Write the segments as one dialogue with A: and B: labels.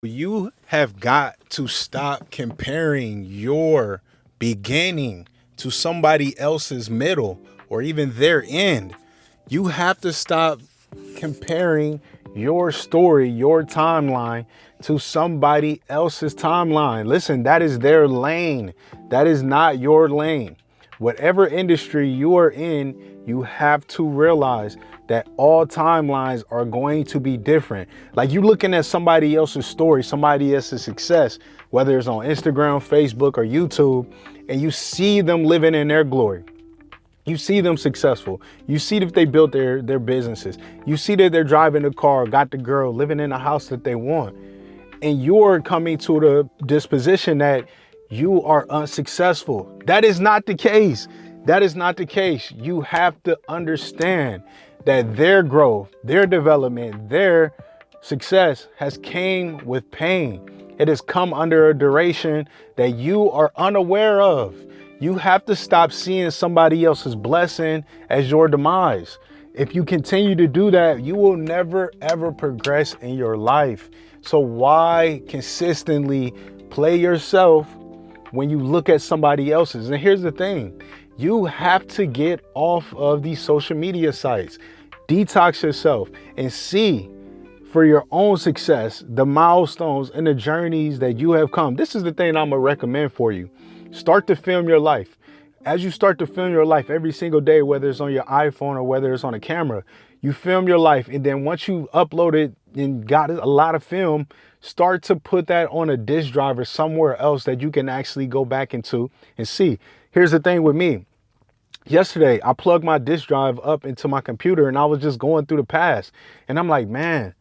A: You have got to stop comparing your beginning to somebody else's middle or even their end. You have to stop comparing your story, your timeline to somebody else's timeline. Listen, that is their lane. That is not your lane. Whatever industry you are in, you have to realize that all timelines are going to be different. Like you looking at somebody else's story, somebody else's success, whether it's on Instagram, Facebook, or YouTube, and you see them living in their glory. You see them successful. You see that they built their businesses. You see that they're driving the car, got the girl, living in the house that they want. And you're coming to the disposition that you are unsuccessful. That is not the case. That is not the case. You have to understand that their growth, their development, their success has came with pain. It has come under a duration that you are unaware of. You have to stop seeing somebody else's blessing as your demise. If you continue to do that, you will never ever progress in your life. So why consistently play yourself when you look at somebody else's? And here's the thing, you have to get off of these social media sites, detox yourself and see for your own success, the milestones and the journeys that you have come. This is the thing I'm gonna recommend for you. Start to film your life. As you start to film your life every single day, whether it's on your iPhone or whether it's on a camera, you film your life. And then once you upload it and got a lot of film, start to put that on a disk drive or somewhere else that you can actually go back into and see. Here's the thing with me. Yesterday, I plugged my disk drive up into my computer and I was just going through the past. And I'm like, man,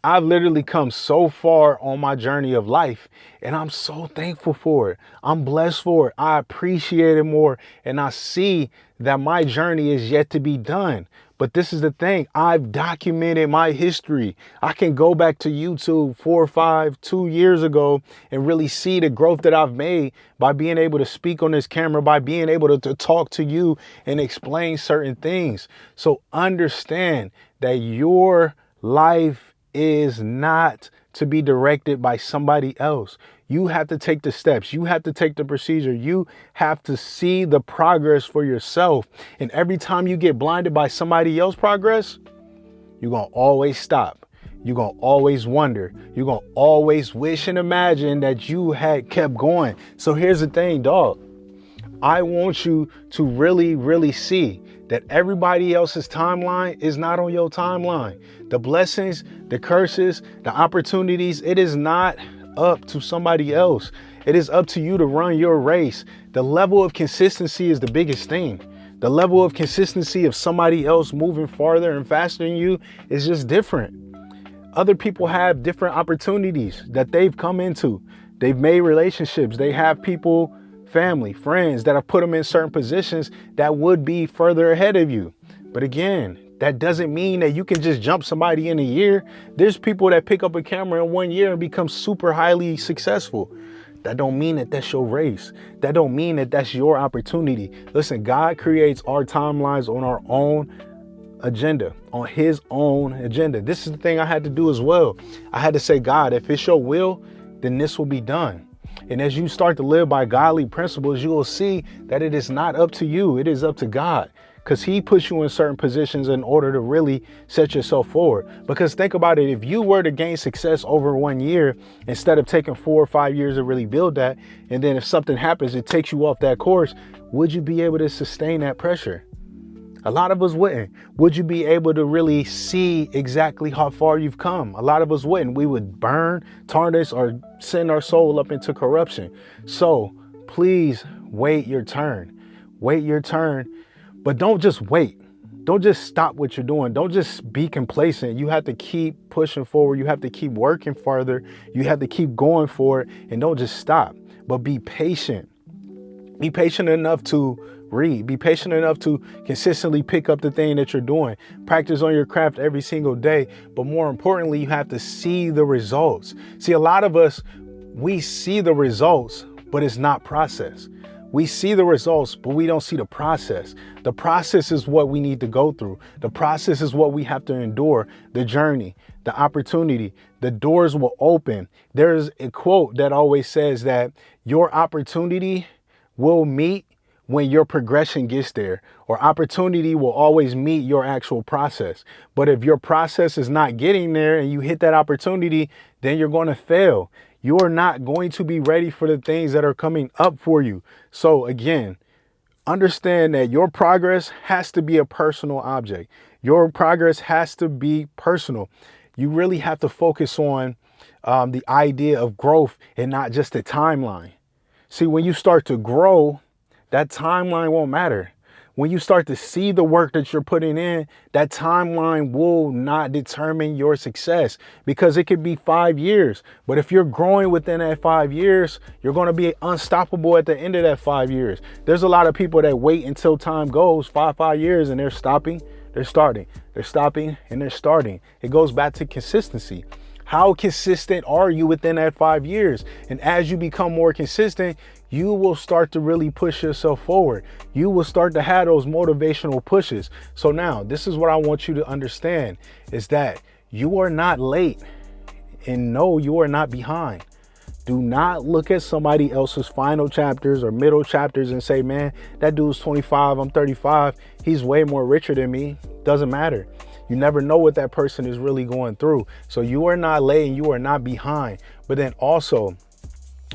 A: I've literally come so far on my journey of life and I'm so thankful for it. I'm blessed for it. I appreciate it more and I see that my journey is yet to be done. But this is the thing, I've documented my history. I can go back to YouTube 4 or 5, 2 years ago and really see the growth that I've made by being able to speak on this camera, by being able to talk to you and explain certain things. So understand that your life is not to be directed by somebody else. You have to take the steps. You have to take the procedure. You have to see the progress for yourself. And every time you get blinded by somebody else's progress, you're going to always stop. You're going to always wonder. You're going to always wish and imagine that you had kept going. So here's the thing, dog. I want you to really, really see that everybody else's timeline is not on your timeline. The blessings, the curses, the opportunities, it is not up to somebody else. It is up to you to run your race. The level of consistency is the biggest thing. The level of consistency of somebody else moving farther and faster than you is just different. Other people have different opportunities that they've come into. They've made relationships. They have people, family, friends that have put them in certain positions that would be further ahead of you. But again, that doesn't mean that you can just jump somebody in a year. There's people that pick up a camera in 1 year and become super highly successful. That don't mean that that's your race. That don't mean that that's your opportunity. Listen, God creates our timelines on our own agenda, on his own agenda. This is the thing I had to do as well. I had to say, God, if it's your will, then this will be done. And as you start to live by godly principles, you will see that it is not up to you. It is up to God, because he puts you in certain positions in order to really set yourself forward. Because think about it. If you were to gain success over 1 year, instead of taking 4 or 5 years to really build that, and then if something happens, it takes you off that course, would you be able to sustain that pressure? A lot of us wouldn't. Would you be able to really see exactly how far you've come? A lot of us wouldn't. We would burn, tarnish, or send our soul up into corruption. So please wait your turn. Wait your turn, but don't just wait. Don't just stop what you're doing. Don't just be complacent. You have to keep pushing forward. You have to keep working further. You have to keep going for it, and don't just stop, but be patient. Be patient enough to read. Be patient enough to consistently pick up the thing that you're doing. Practice on your craft every single day. But more importantly, you have to see the results. See, a lot of us, we see the results, but it's not process. We see the results, but we don't see the process. The process is what we need to go through. The process is what we have to endure, the journey. the opportunity, the doors will open. There's a quote that always says that your opportunity will meet when your progression gets there, or opportunity will always meet your actual process. But if your process is not getting there and you hit that opportunity, then you're going to fail. You are not going to be ready for the things that are coming up for you. So again, understand that your progress has to be a personal object. Your progress has to be personal. You really have to focus on the idea of growth and not just the timeline. See, when you start to grow, that timeline won't matter. When you start to see the work that you're putting in, that timeline will not determine your success, because it could be 5 years. But if you're growing within that 5 years, you're going to be unstoppable at the end of that 5 years. There's a lot of people that wait until time goes 5 years and they're stopping, they're starting, they're stopping, and they're starting. It goes back to consistency. How consistent are you within that 5 years? And as you become more consistent, you will start to really push yourself forward. You will start to have those motivational pushes. So now, this is what I want you to understand, is that you are not late, and no, you are not behind. Do not look at somebody else's final chapters or middle chapters and say, man, that dude's 25, I'm 35. He's way more richer than me. Doesn't matter. You never know what that person is really going through. So you are not late and you are not behind. But then also,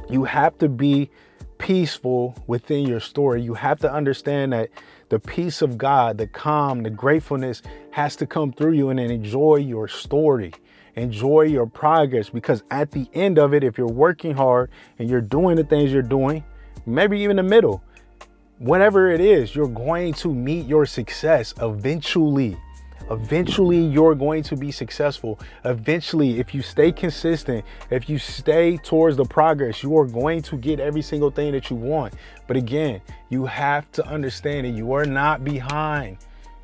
A: you have to be peaceful within your story. You have to understand that the peace of God, the calm, the gratefulness has to come through you, and then enjoy your story. Enjoy your progress, because at the end of it, if you're working hard and you're doing the things you're doing, maybe even the middle, whatever it is, you're going to meet your success eventually. Eventually, you're going to be successful. Eventually, if you stay consistent, if you stay towards the progress, you are going to get every single thing that you want. But again, you have to understand that you are not behind.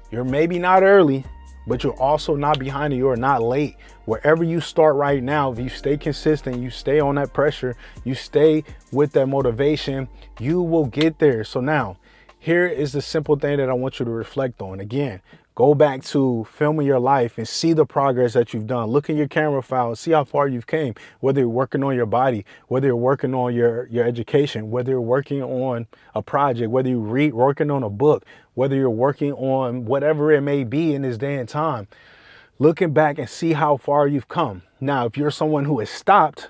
A: You're maybe not early, but you're also not behind and you are not late. Wherever you start right now, if you stay consistent, you stay on that pressure, you stay with that motivation, you will get there. So now, here is the simple thing that I want you to reflect on. Again, go back to filming your life and see the progress that you've done. Look in your camera file and see how far you've came, whether you're working on your body, whether you're working on your education, whether you're working on a project, whether you're working on a book, whether you're working on whatever it may be in this day and time. Looking back and see how far you've come. Now, if you're someone who has stopped,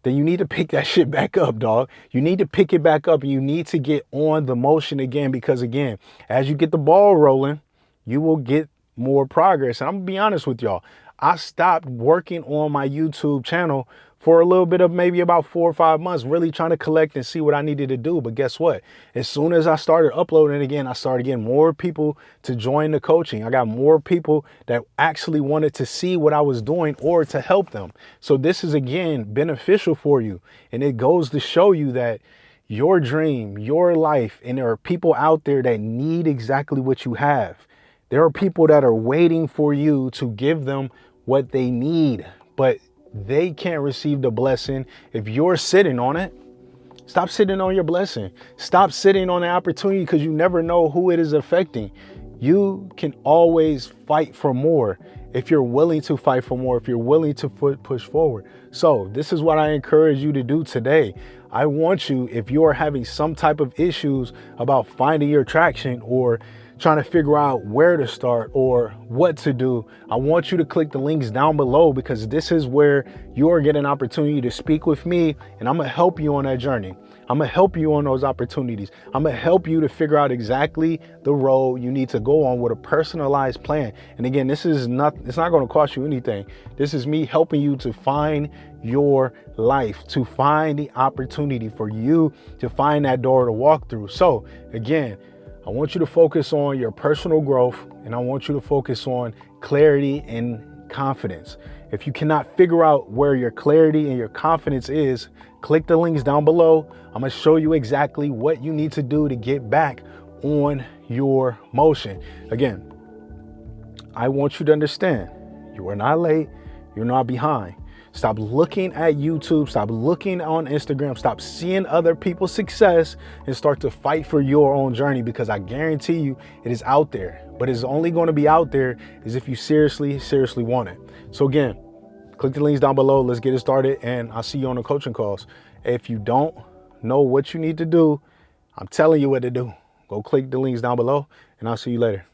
A: then you need to pick that shit back up, dog. You need to pick it back up, and you need to get on the motion again, because again, as you get the ball rolling, you will get more progress. And I'm gonna be honest with y'all, I stopped working on my YouTube channel for a little bit of maybe about 4 or 5 months, really trying to collect and see what I needed to do. But guess what? As soon as I started uploading again, I started getting more people to join the coaching. I got more people that actually wanted to see what I was doing or to help them. So this is, again, beneficial for you. And it goes to show you that your dream, your life, and there are people out there that need exactly what you have. There are people that are waiting for you to give them what they need, but they can't receive the blessing if you're sitting on it. Stop sitting on your blessing. Stop sitting on the opportunity, because you never know who it is affecting. You can always fight for more if you're willing to fight for more, if you're willing to push forward. So this is what I encourage you to do today. I want you, if you are having some type of issues about finding your traction or trying to figure out where to start or what to do, I want you to click the links down below, because this is where you're getting an opportunity to speak with me, and I'm gonna help you on that journey. I'm gonna help you on those opportunities. I'm gonna help you to figure out exactly the road you need to go on with a personalized plan. And again, it's not gonna cost you anything. This is me helping you to find your life, to find the opportunity for you to find that door to walk through. So again, I want you to focus on your personal growth, and I want you to focus on clarity and confidence. If you cannot figure out where your clarity and your confidence is, click the links down below. I'm gonna show you exactly what you need to do to get back on your motion. Again, I want you to understand, you are not late, you're not behind. Stop looking at YouTube, stop looking on Instagram, stop seeing other people's success, and start to fight for your own journey, because I guarantee you it is out there. but it's only going to be out there is if you seriously, seriously want it. So again, click the links down below. Let's get it started, and I'll see you on the coaching calls. If you don't know what you need to do, I'm telling you what to do. Go click the links down below, and I'll see you later.